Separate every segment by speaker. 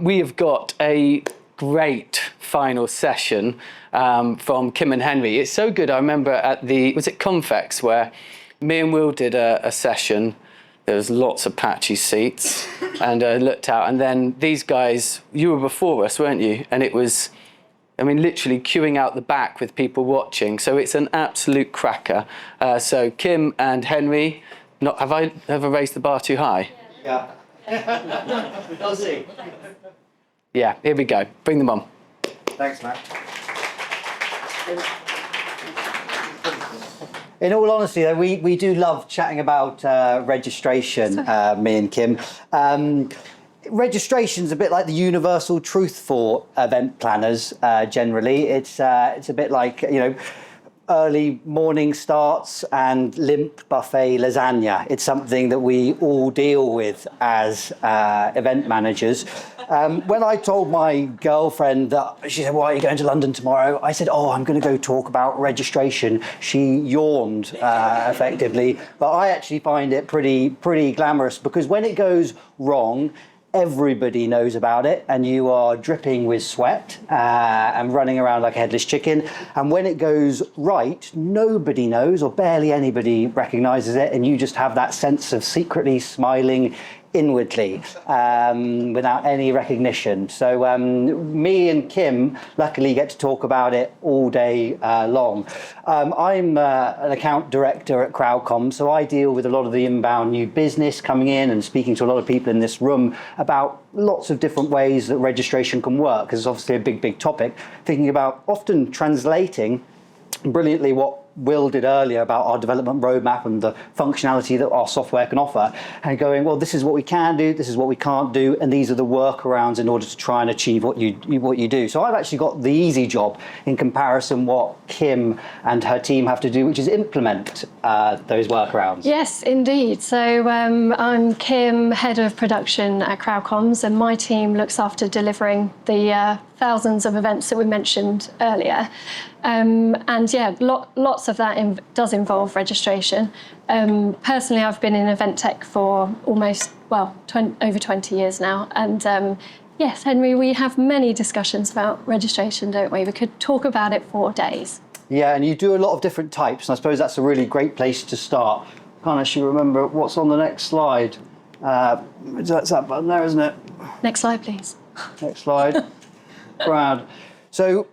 Speaker 1: We have got a great final session from Kim and Henry. It's so good. I remember at was it Confex, where me and Will did a session. There was lots of patchy seats, and I looked out, and then these guys, you were before us, weren't you? And it was, I mean, literally queuing out the back with people watching. So it's an absolute cracker. So Kim and Henry, have I ever raised the bar too high?
Speaker 2: Yeah. I'll see.
Speaker 1: Yeah, here we go. Bring them on.
Speaker 2: Thanks, Matt. In all honesty, though, we do love chatting about registration, me and Kim. Registration's a bit like the universal truth for event planners. Generally, it's a bit like, you know, early morning starts and limp buffet lasagna. It's something that we all deal with as event managers. When I told my girlfriend that, she said, "Why are you going to London tomorrow?" I said, "Oh, I'm going to go talk about registration." She yawned effectively, but I actually find it pretty glamorous, because when it goes wrong, everybody knows about it, and you are dripping with sweat and running around like a headless chicken. And when it goes right, nobody knows, or barely anybody recognises it, and you just have that sense of secretly smiling inwardly without any recognition. So me and Kim luckily get to talk about it all day long. I'm an account director at CrowdComms, so I deal with a lot of the inbound new business coming in and speaking to a lot of people in this room about lots of different ways that registration can work, because it's obviously a big topic. Thinking about often translating brilliantly what Will did earlier about our development roadmap and the functionality that our software can offer, and going, well, this is what we can do, this is what we can't do, and these are the workarounds in order to try and achieve what you do. So I've actually got the easy job in comparison what Kim and her team have to do, which is implement those workarounds.
Speaker 3: Yes, indeed. So I'm Kim, head of production at CrowdComms, and my team looks after delivering the thousands of events that we mentioned earlier. And yeah, lots of that does involve registration. Personally, I've been in event tech for almost, over 20 years now. And yes, Henry, we have many discussions about registration, don't we? We could talk about it for days.
Speaker 2: Yeah, and you do a lot of different types, and I suppose that's a really great place to start. Can't actually remember what's on the next slide. That's that button there, isn't it?
Speaker 3: Next slide, please.
Speaker 2: Next slide. Brad. So,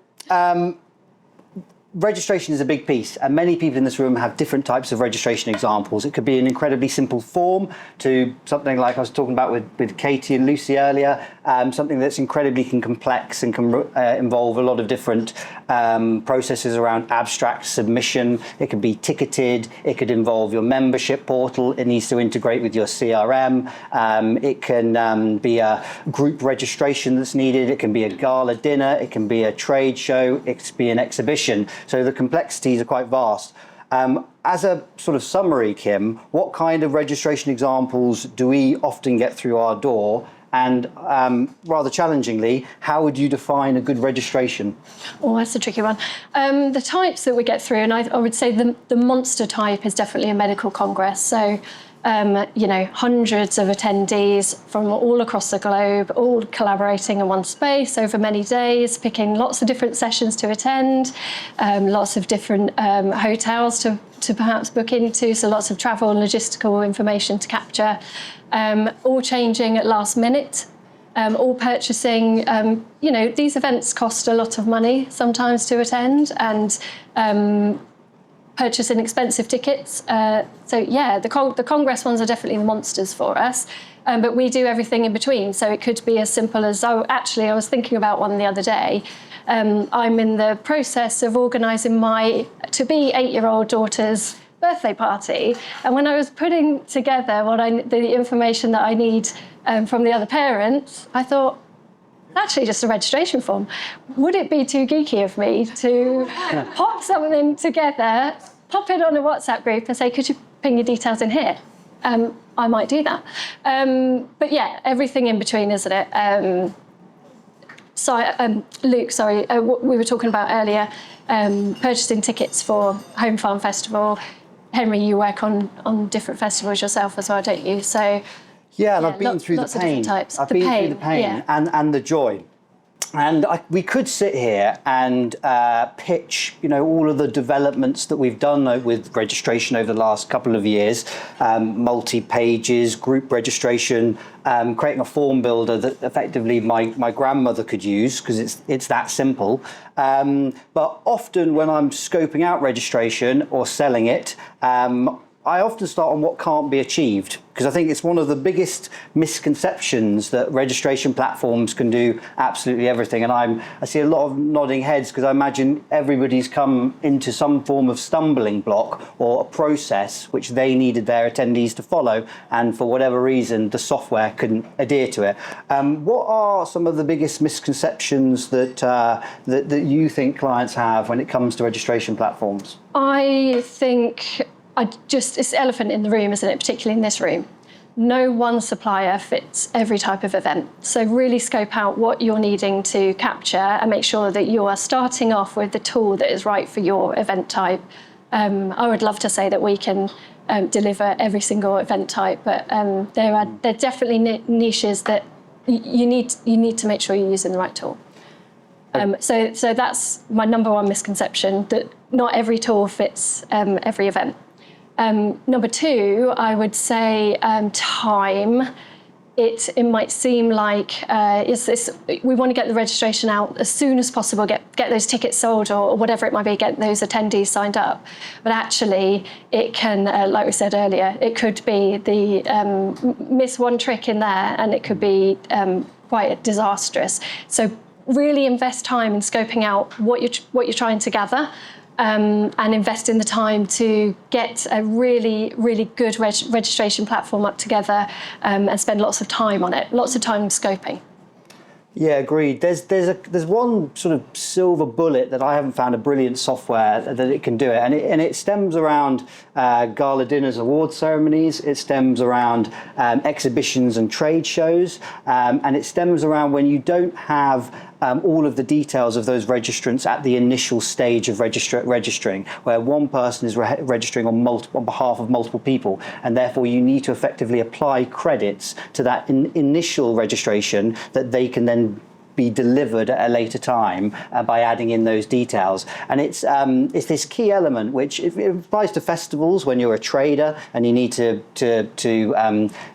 Speaker 2: registration is a big piece, and many people in this room have different types of registration examples. It could be an incredibly simple form to something like I was talking about with Katie and Lucy earlier, something that's incredibly complex and can involve a lot of different processes around abstract submission. It could be ticketed, it could involve your membership portal, it needs to integrate with your CRM, it can be a group registration that's needed, it can be a gala dinner, it can be a trade show, it could be an exhibition. So the complexities are quite vast. As a sort of summary, Kim, what kind of registration examples do we often get through our door? And rather challengingly, how would you define a good registration?
Speaker 3: Oh, that's a tricky one. The types that we get through, and I would say the monster type is definitely a medical congress. So, you know, hundreds of attendees from all across the globe, all collaborating in one space over many days, picking lots of different sessions to attend, lots of different hotels to perhaps book into, so lots of travel and logistical information to capture, all changing at last minute, all purchasing, you know, these events cost a lot of money sometimes to attend, and purchasing expensive tickets. So yeah, the Congress ones are definitely the monsters for us, but we do everything in between. So it could be as simple as, I was thinking about one the other day. I'm in the process of organising my to-be 8-year-old daughter's birthday party, and when I was putting together the information that I need from the other parents, I thought, actually just a registration form. Would it be too geeky of me to pop something together, pop it on a WhatsApp group and say, could you ping your details in here? I might do that. But yeah, everything in between, isn't it? Luke, we were talking about earlier, purchasing tickets for Home Farm Festival. Henry, you work on different festivals yourself as well, don't you? So
Speaker 2: Yeah, and I've been through the
Speaker 3: lots of
Speaker 2: pain.
Speaker 3: different types.
Speaker 2: I've
Speaker 3: The
Speaker 2: been
Speaker 3: pain,
Speaker 2: through the pain
Speaker 3: yeah.
Speaker 2: and the joy. And we could sit here and pitch, all of the developments that we've done with registration over the last couple of years, multi-pages, group registration, creating a form builder that effectively my grandmother could use because it's that simple. But often when I'm scoping out registration or selling it, I often start on what can't be achieved because I think it's one of the biggest misconceptions that registration platforms can do absolutely everything. And I see a lot of nodding heads because I imagine everybody's come into some form of stumbling block or a process which they needed their attendees to follow, and for whatever reason the software couldn't adhere to it. What are some of the biggest misconceptions that you think clients have when it comes to registration platforms?
Speaker 3: I think it's the elephant in the room, isn't it? Particularly in this room. No one supplier fits every type of event. So really scope out what you're needing to capture and make sure that you are starting off with the tool that is right for your event type. I would love to say that we can deliver every single event type, but there are definitely niches that you need to make sure you're using the right tool. So that's my number one misconception, that not every tool fits every event. Number two, I would say time. It might seem like we want to get the registration out as soon as possible, get those tickets sold or whatever it might be, get those attendees signed up. But actually, it can, like we said earlier, it could be miss one trick in there, and it could be quite disastrous. So really invest time in scoping out what you're trying to gather. And invest in the time to get a really, really good registration platform up together, and spend lots of time on it, lots of time scoping.
Speaker 2: Yeah, agreed. There's one sort of silver bullet that I haven't found a brilliant software that it can do it, and it stems around gala dinners, award ceremonies. It stems around exhibitions and trade shows, and it stems around when you don't have all of the details of those registrants at the initial stage of registering, where one person is registering on behalf of multiple people, and therefore you need to effectively apply credits to that initial registration that they can then be delivered at a later time by adding in those details. And it's this key element which it applies to festivals when you're a trader and you need to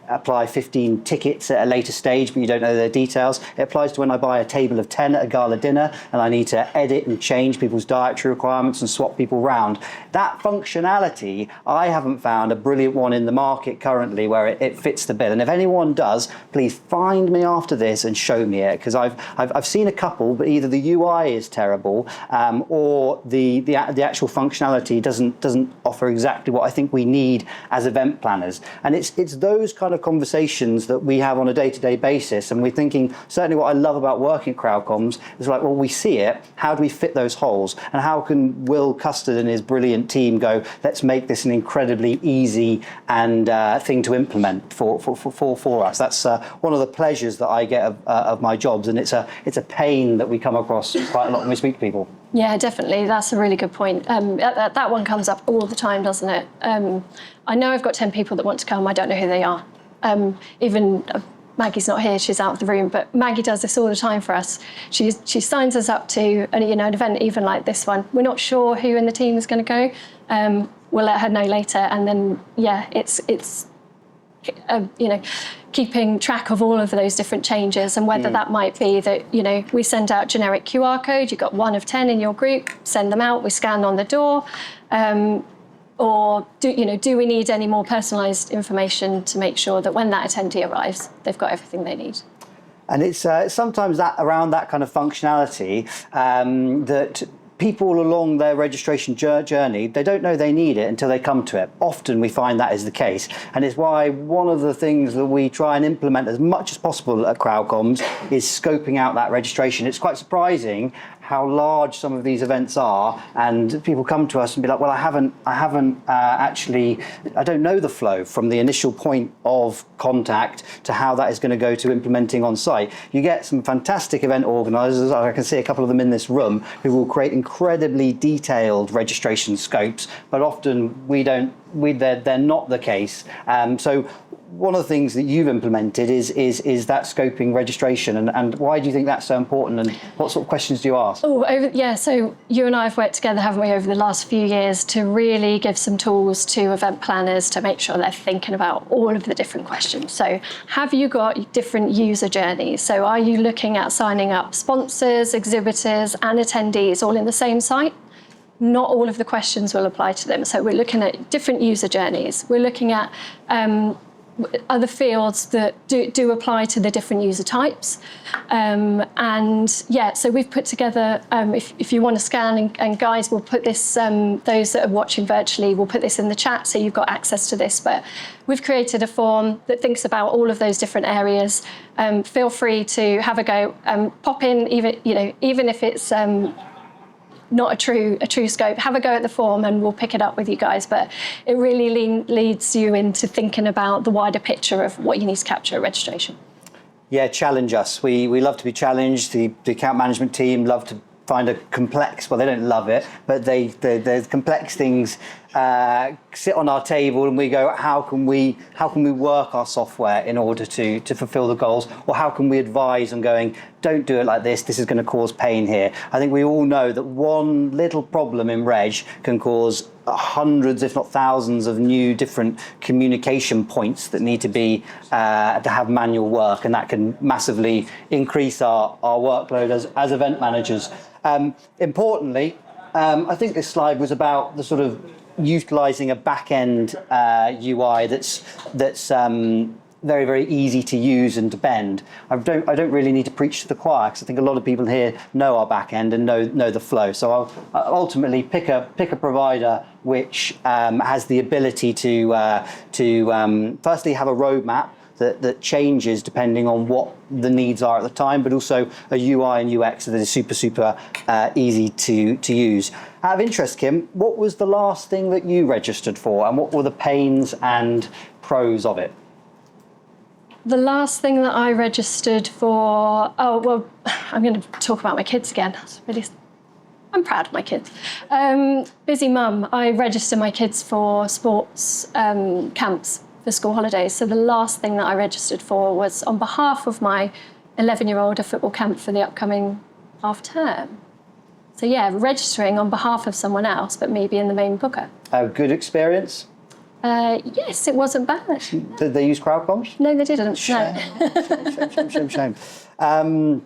Speaker 2: apply 15 tickets at a later stage but you don't know their details. It applies to when I buy a table of 10 at a gala dinner and I need to edit and change people's dietary requirements and swap people round. That functionality, I haven't found a brilliant one in the market currently where it fits the bill. And if anyone does, please find me after this and show me it, because I've seen a couple, but either the UI is terrible or the actual functionality doesn't offer exactly what I think we need as event planners. And it's those kind of conversations that we have on a day-to-day basis, and we're thinking, certainly what I love about working at CrowdComms is like, well, we see it, how do we fit those holes, and how can Will Custard and his brilliant team go, let's make this an incredibly easy and thing to implement for us. That's one of the pleasures that I get of my jobs, and it's a pain that we come across quite a lot when we speak to people.
Speaker 3: Yeah, definitely. That's a really good point. That one comes up all the time, doesn't it? I know I've got 10 people that want to come. I don't know who they are. Even Maggie's not here, she's out of the room, but Maggie does this all the time for us. She signs us up to an event even like this one. We're not sure who in the team is going to go. We'll let her know later, and then it's keeping track of all of those different changes, and whether that might be that we send out generic QR code. You've got 1 of 10 in your group. Send them out. We scan on the door. Or do we need any more personalised information to make sure that when that attendee arrives, they've got everything they need?
Speaker 2: And it's sometimes that around that kind of functionality that people along their registration journey, they don't know they need it until they come to it. Often we find that is the case. And it's why one of the things that we try and implement as much as possible at CrowdComms is scoping out that registration. It's quite surprising how large some of these events are, and people come to us and be like, well, I don't know the flow from the initial point of contact to how that is going to go to implementing on site. You get some fantastic event organisers, I can see a couple of them in this room, who will create incredibly detailed registration scopes, but often they're not the case. So one of the things that you've implemented is that scoping registration, and why do you think that's so important, and what sort of questions do you ask?
Speaker 3: So you and I have worked together, haven't we, over the last few years to really give some tools to event planners to make sure they're thinking about all of the different questions. So have you got different user journeys? So are you looking at signing up sponsors, exhibitors and attendees all in the same site? Not all of the questions will apply to them. So we're looking at different user journeys. We're looking at other fields that do apply to the different user types. So we've put together, if you want to scan, and guys, we'll put this, those that are watching virtually, we'll put this in the chat so you've got access to this. But we've created a form that thinks about all of those different areas. Feel free to have a go, pop in, even if it's not a true scope, have a go at the form and we'll pick it up with you guys. But it really leads you into thinking about the wider picture of what you need to capture at registration. Yeah, challenge us. We love to be challenged. The account management team love to find a complex, well, they don't love it, but there's complex things sit on our table and we go, how can we work our software in order to fulfill the goals? Or how can we advise on going, don't do it like this is going to cause pain here. I think we all know that one little problem in Reg can cause hundreds, if not thousands, of new different communication points that need to be to have manual work, and that can massively increase our workload as event managers. Importantly, I think this slide was about the sort of utilising a back-end UI that's very, very easy to use and to bend. I don't really need to preach to the choir, because I think a lot of people here know our back-end and know the flow. So I'll ultimately pick a provider which has the ability to firstly have a roadmap that changes depending on what the needs are at the time, but also a UI and UX that is super easy to use. Out of interest, Kim, what was the last thing that you registered for, and what were the pains and pros of it? The last thing that I registered for, I'm going to talk about my kids again. I'm proud of my kids. Busy mum, I register my kids for sports camps for school holidays. So the last thing that I registered for was on behalf of my 11-year-old, a football camp for the upcoming half term. So yeah, registering on behalf of someone else, but me being the main booker. A good experience? Yes, it wasn't bad. Did they use CrowdComms? No, they didn't. Shame. No. Shame. I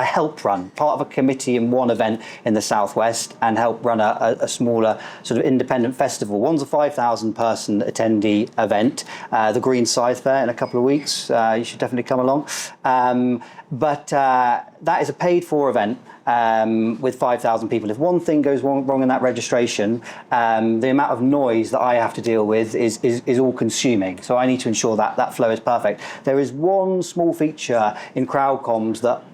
Speaker 3: help run part of a committee in one event in the Southwest and help run a smaller sort of independent festival. One's a 5,000 person attendee event, the Green Scythe Fair in a couple of weeks. You should definitely come along. But that is a paid for event. With 5,000 people. If one thing goes wrong in that registration, the amount of noise that I have to deal with is all consuming. So I need to ensure that that flow is perfect. There is one small feature in CrowdComms that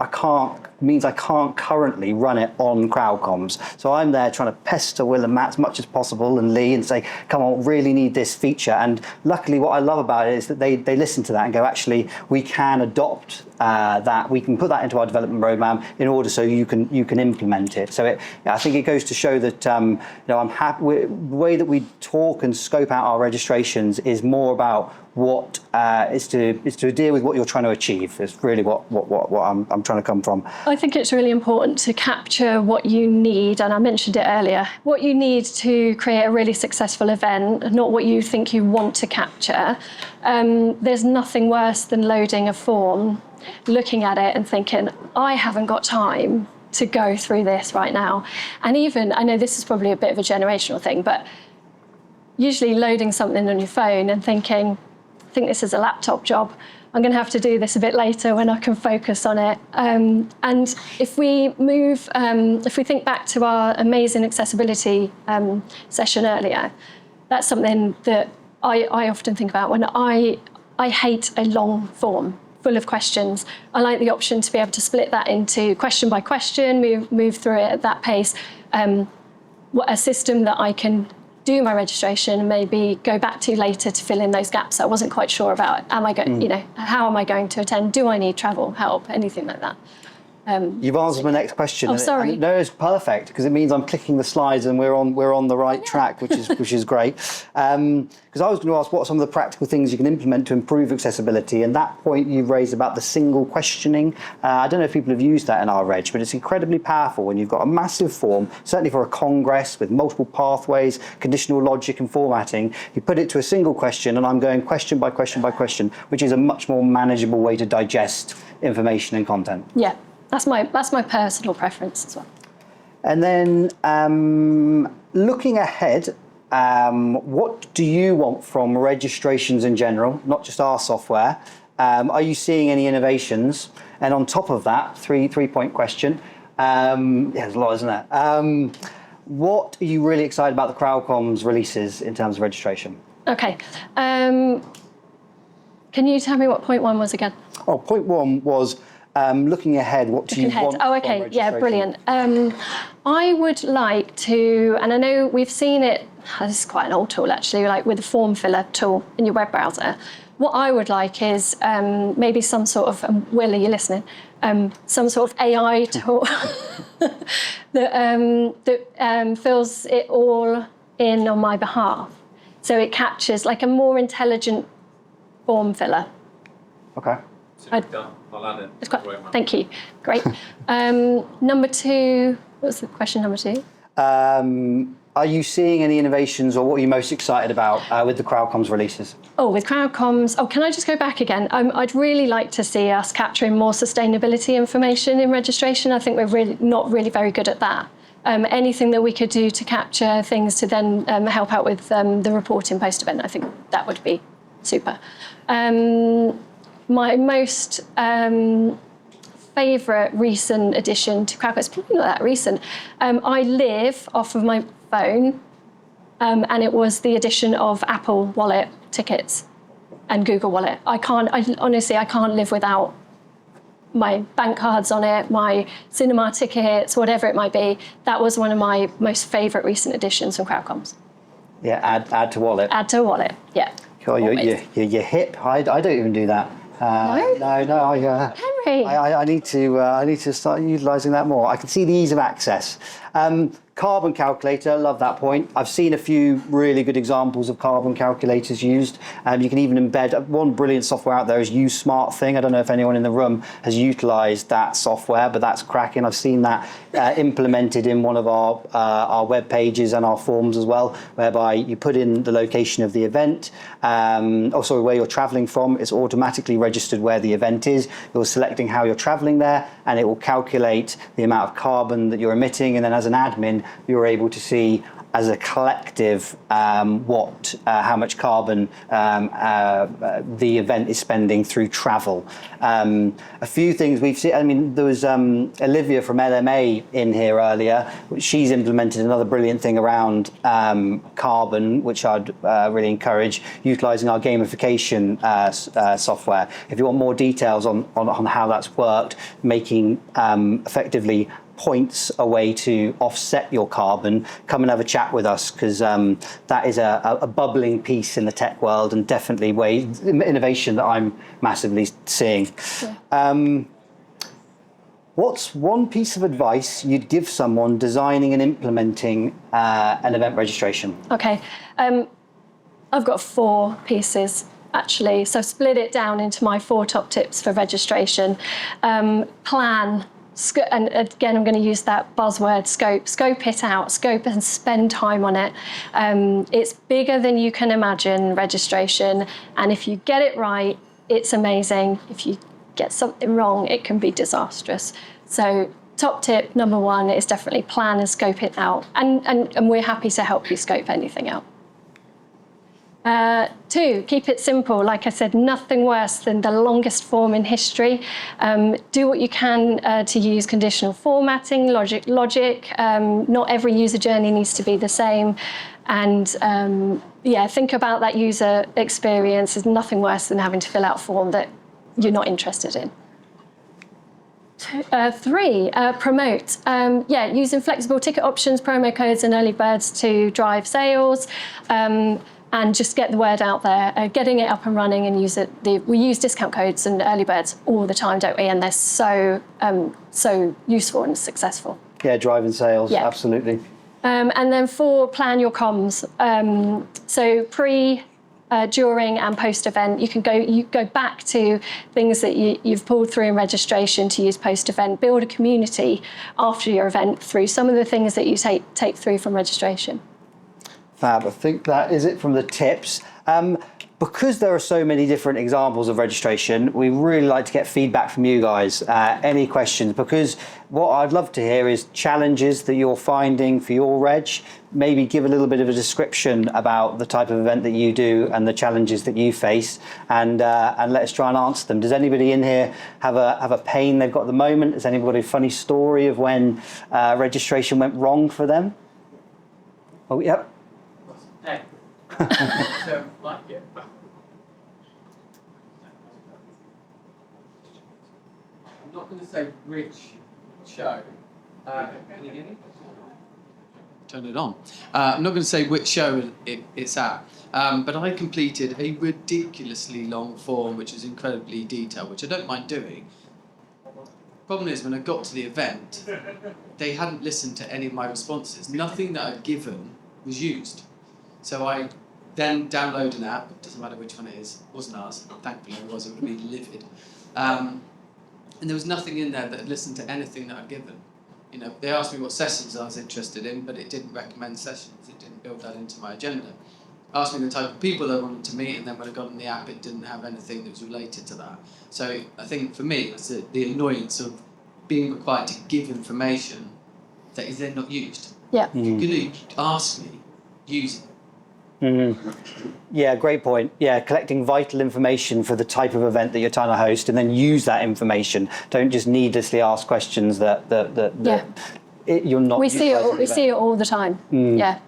Speaker 3: means I can't currently run it on CrowdComms. So I'm there trying to pester Will and Matt as much as possible, and Lee, and say, come on, really need this feature. And luckily what I love about it is that they listen to that and go, actually, we can adopt that. We can put that into our development roadmap in order so you can implement it. So I think it goes to show that I'm happy. The way that we talk and scope out our registrations is more about what is to deal with what you're trying to achieve. It's really what I'm trying to come from. I think it's really important to capture what you need, and I mentioned it earlier, what you need to create a really successful event, not what you think you want to capture. There's nothing worse than loading a form, looking at it and thinking, I haven't got time to go through this right now. And even, I know this is probably a bit of a generational thing, but usually loading something on your phone and thinking, I think this is a laptop job, I'm going to have to do this a bit later when I can focus on it. And if we think back to our amazing accessibility session earlier, that's something that I often think about when I hate a long form full of questions. I like the option to be able to split that into question by question, move through it at that pace. A system that I can do my registration and maybe go back to later to fill in those gaps I wasn't quite sure about. How am I going to attend? Do I need travel help? Anything like that?
Speaker 2: You've answered my next question.
Speaker 3: Oh, sorry.
Speaker 2: And no, it's perfect because it means I'm clicking the slides and we're on the right track, which is great. Because I was going to ask what are some of the practical things you can implement to improve accessibility. And that point you've raised about the single questioning. I don't know if people have used that in our reg, but it's incredibly powerful when you've got a massive form, certainly for a congress with multiple pathways, conditional logic and formatting. You put it to a single question, and I'm going question by question by question, which is a much more manageable way to digest information and content.
Speaker 3: Yeah, that's my personal preference as well.
Speaker 2: And then looking ahead, what do you want from registrations in general, not just our software? Are you seeing any innovations? And on top of that, three-point question. There's a lot, isn't there? What are you really excited about the CrowdComms releases in terms of registration?
Speaker 3: Okay. Can you tell me what point 1 was again?
Speaker 2: Oh, point 1 was looking ahead. What do you want?
Speaker 3: Oh, okay. Yeah, brilliant. I would like to, and I know we've seen it, this is quite an old tool actually, like with the form filler tool in your web browser. What I would like is maybe some sort of, Will, are you listening? Some sort of AI tool that fills it all in on my behalf. So it captures like a more intelligent form filler.
Speaker 2: Okay.
Speaker 4: I'll add it.
Speaker 3: It's quite, thank you. Great. Number 2, what was the question number 2?
Speaker 2: Are you seeing any innovations, or what are you most excited about with the CrowdComms releases?
Speaker 3: Oh, with CrowdComms, can I just go back again? I'd really like to see us capturing more sustainability information in registration. I think we're not really very good at that. Anything that we could do to capture things to then help out with the reporting post-event, I think that would be super. My most favourite recent addition to CrowdComms, it's probably not that recent. I live off of my phone, and it was the addition of Apple Wallet tickets and Google Wallet. Honestly, I can't live without my bank cards on it, my cinema tickets, whatever it might be. That was one of my most favourite recent additions from CrowdComms.
Speaker 2: Yeah, add to wallet.
Speaker 3: Add to wallet, yeah.
Speaker 2: Cool, you're hip. I don't even do that.
Speaker 3: No. Henry.
Speaker 2: I need to start utilising that more. I can see the ease of access. Carbon calculator, love that point. I've seen a few really good examples of carbon calculators used. You can even embed, one brilliant software out there is Use Smart Thing. I don't know if anyone in the room has utilised that software, but that's cracking. I've seen that implemented in one of our web pages and our forms as well, whereby you put in the location of the event, where you're travelling from. It's automatically registered where the event is. You're selecting how you're travelling there, and it will calculate the amount of carbon that you're emitting, and then as an admin, you're able to see as a collective how much carbon the event is spending through travel. A few things we've seen, I mean, there was Olivia from LMA in here earlier. She's implemented another brilliant thing around carbon, which I'd really encourage, utilising our gamification software. If you want more details on how that's worked, making effectively points a way to offset your carbon, come and have a chat with us, because that is a bubbling piece in the tech world, and definitely innovation that I'm massively seeing. Yeah. What's one piece of advice you'd give someone designing and implementing an event registration? Okay,
Speaker 3: I've got 4 pieces actually, so I've split it down into my 4 top tips for registration. Plan. And again, I'm going to use that buzzword, scope. Scope it out, scope and spend time on it. It's bigger than you can imagine, registration. And if you get it right, it's amazing. If you get something wrong, it can be disastrous. So top tip number 1 is definitely plan and scope it out. And we're happy to help you scope anything out. 2, keep it simple. Like I said, nothing worse than the longest form in history. Do what you can to use conditional formatting, logic. Not every user journey needs to be the same. And think about that user experience. There's nothing worse than having to fill out a form that you're not interested in. 3, promote. Using flexible ticket options, promo codes and early birds to drive sales. and just get the word out there, getting it up and running and use it. We use discount codes and early birds all the time, don't we? And they're so useful and successfgo.
Speaker 2: Yeah, driving sales,
Speaker 3: Yeah.
Speaker 2: absolutely.
Speaker 3: And then for plan your comms, so pre, during and post event, you go back to things that you've pulled through in registration to use post event, build a community after your event through some of the things that you take through from registration.
Speaker 2: Fab. I think that is it from the tips. Because there are so many different examples of registration, we really like to get feedback from you guys. Any questions? Because what I'd love to hear is challenges that you're finding for your reg. Maybe give a little bit of a description about the type of event that you do and the challenges that you face, and let's try and answer them. Does anybody in here have a pain they've got at the moment? Has anybody a funny story of when registration went wrong for them? Oh, yep.
Speaker 4: Hey. Don't like it. I'm not going to say which show. Can you hear me? Turn it on. I'm not going to say which show it's at, but I completed a ridiculously long form, which is incredibly detailed, which I don't mind doing. Problem is, when I got to the event, they hadn't listened to any of my responses. Nothing that I'd given was used. So I then download an app, doesn't matter which one it is, it wasn't ours, thankfully it was, it would have been livid. And there was nothing in there that had listened to anything that I'd given. You know, they asked me what sessions I was interested in, but it didn't recommend sessions, it didn't build that into my agenda. Asked me the type of people I wanted to meet, and then when I got on the app, it didn't have anything that was related to that. So I think for me, it's the annoyance of being required to give information that is then not used.
Speaker 3: Yeah.
Speaker 4: You're going to ask me, use it.
Speaker 2: Mm-hmm. Yeah, great point. Yeah, collecting vital information for the type of event that you're trying to host, and then use that information. Don't just needlessly ask questions that you're not.
Speaker 3: We see it all the time. Yeah.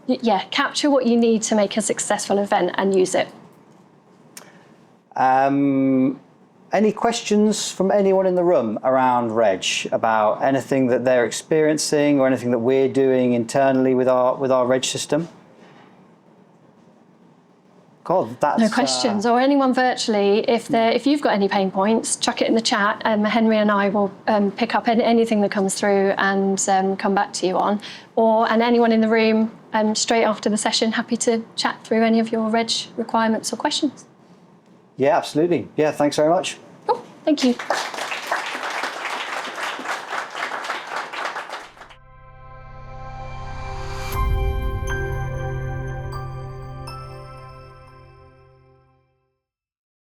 Speaker 3: Yeah, capture what you need to make a successful event and use it.
Speaker 2: Any questions from anyone in the room around Reg about anything that they're experiencing or anything that we're doing internally with our Reg system? God, that's
Speaker 3: no questions. Or anyone virtually, if you've got any pain points, chuck it in the chat, and Henry and I will pick up anything that comes through and come back to you on. And anyone in the room, straight after the session, happy to chat through any of your Reg requirements or questions.
Speaker 2: Yeah, absolutely. Yeah, thanks very much.
Speaker 3: Cool. Thank you.